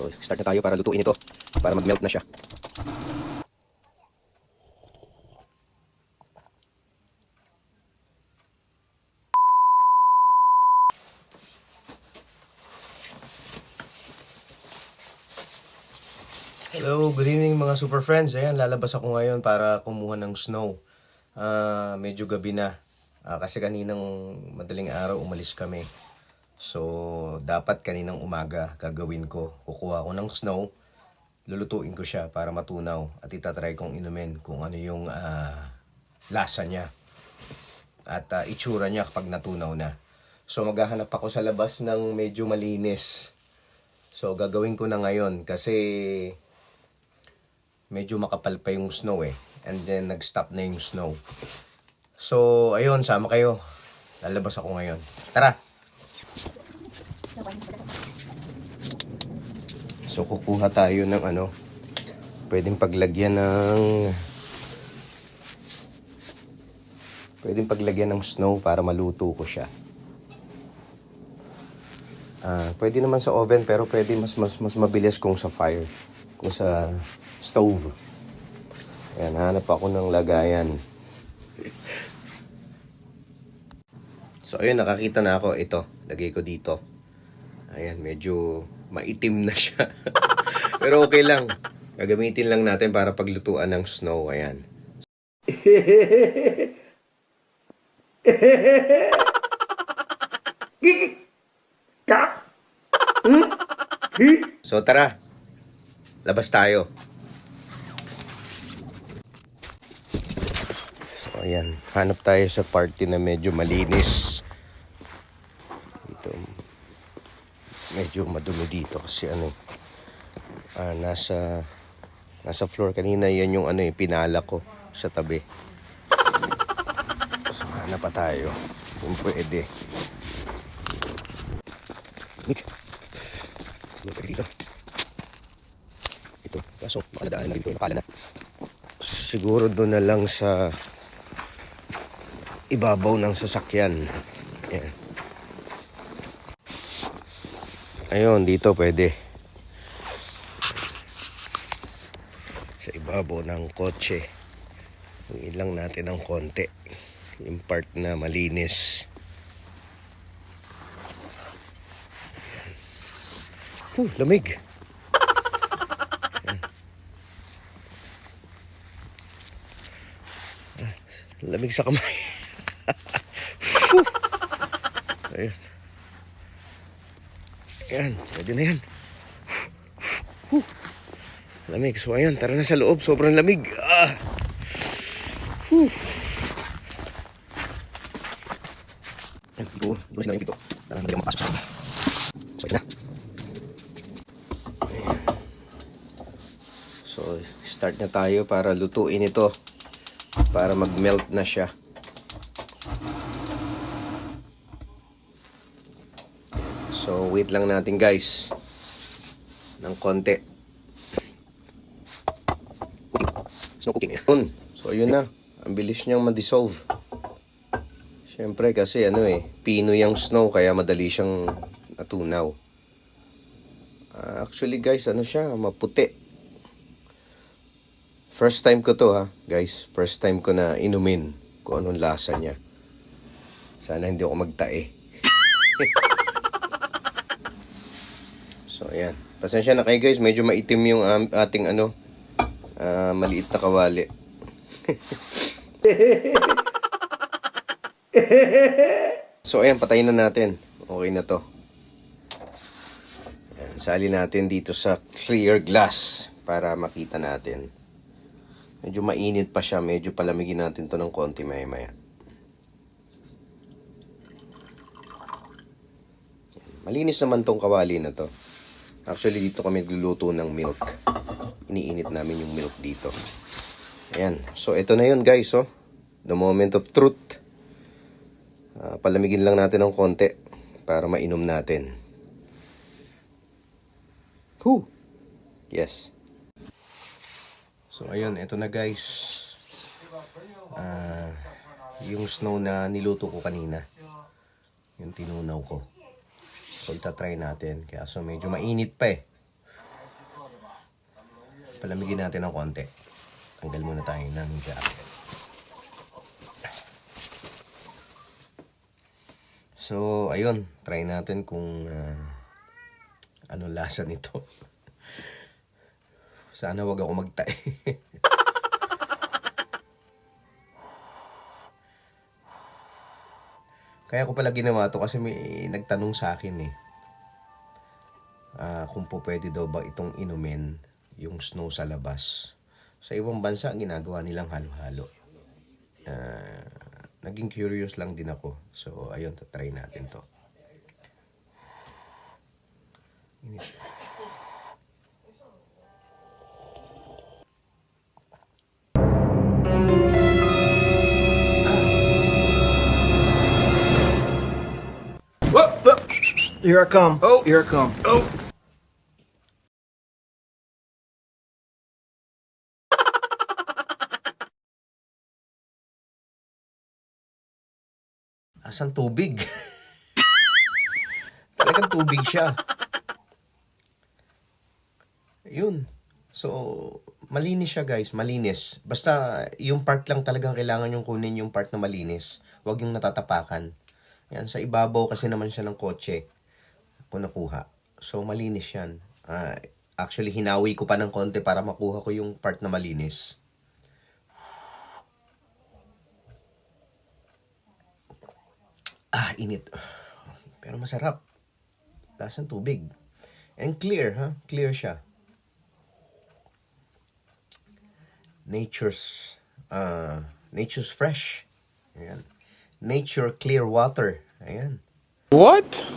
So, start na tayo para lutuin ito. Para mag-melt na siya. Hello, good evening mga super friends. Ayan, lalabas ako ngayon para kumuha ng snow. Medyo gabi na. Kasi kaninang madaling araw umalis kami. So, dapat kaninang umaga gagawin ko. Kukuha ko ng snow. Lulutuin ko siya para matunaw. At itatry kong inumin kung ano yung lasa niya. At itsura niya kapag natunaw na. So, maghahanap ako sa labas ng medyo malinis. So, gagawin ko na ngayon kasi medyo makapal pa yung snow eh. And then, nag-stop na yung snow. So, ayun, sama kayo. Lalabas ako ngayon. Tara! So, kukuha tayo ng ano, pwedeng paglagyan ng snow para maluto ko siya. Pwede naman sa oven pero pwede mas mabilis kung sa fire. Kung sa stove. Ayan, hanap ako ng lagayan. So, ayun, nakakita na ako. Ito, lagay ko dito. Ayan, medyo maitim na siya. Pero okay lang. Gagamitin lang natin para paglutuan ng snow. Ayan. So, tara. Labas tayo. So, ayan. Hanap tayo sa party na medyo malinis. Dito. Medyo madumi dito kasi ano nasa floor kanina. Yan yung ano pinala ko sa tabi. So, hanap pa tayo. Kung pwede. Dito. Ito. Kaso, makadaan na dito. Nakala na. Siguro doon na lang sa ibabaw ng sasakyan. Ayan. Ayun, dito pwede. Sa ibabaw ng kotse. Ilang natin ng konti. Yung part na malinis. Lamig. Lamig sa kamay. Ayan. Ayan, pwede na yan. Lamig. So ayan, tara na sa loob. Sobrang lamig. Bukas na yung dito. Tara na makasok. So ayan na. Ayan. So start na tayo para lutuin ito. Para mag-melt na siya. So, wait lang natin guys. Ng konti. Snow cooking. So, yun na. Ang bilis niyang ma-dissolve. Siyempre kasi pino yung snow kaya madali siyang natunaw. Actually guys, siya, maputi. First time ko to guys. First time ko na inumin kung anong lasa niya. Sana hindi ako magtae. So, ayan. Pasensya na kayo guys. Medyo maitim yung ating maliit na kawali. So, ayan. Patayin na natin. Okay na to. Ayan, sali natin dito sa clear glass para makita natin. Medyo mainit pa siya. Medyo palamigin natin to ng konti maya-maya. Malinis naman tong kawali na to. Actually, dito kami nagluluto ng milk. Iniinit namin yung milk dito. Ayan. So, ito na yun guys. The moment of truth. Palamigin lang natin ng konti para mainom natin. Yes. So, ayun. Ito na guys. Yung snow na niluto ko kanina. Yung tinunaw ko. So, itatry natin. Kaya so, medyo mainit pa eh. Palamigin natin ng konti. Tanggal muna tayo ng jacket. So, ayun. Try natin kung ano lasa nito. Sana wag ako magtae. Kaya ko pala ginawa to kasi may nagtanong sa akin eh. Kung po pwede daw ba itong inumin yung snow sa labas. Sa ibang bansa, ginagawa nilang halo-halo. Naging curious lang din ako. So, ayun, try natin to. Whoop, whoop. Here I come. Oh, here I come. Oh. Asan tubig? Talagang tubig siya. Yun. So, malinis siya guys. Malinis. Basta yung part lang talagang kailangan yung kunin yung part na malinis. Huwag yung natatapakan. Yan, sa ibabaw kasi naman siya ng kotse. Ako nakuha. So, malinis yan. Actually, hinawi ko pa ng konti para makuha ko yung part na malinis. Init. Pero masarap. Lasang tubig. And clear, ha? Clear siya. Nature's fresh. Ayan. Nature clear water. Ayan. What?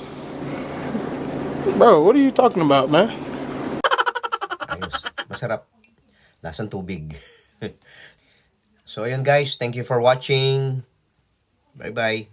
Bro, what are you talking about, man? Ayos. Masarap. Lasang tubig. So, ayun guys. Thank you for watching. Bye-bye.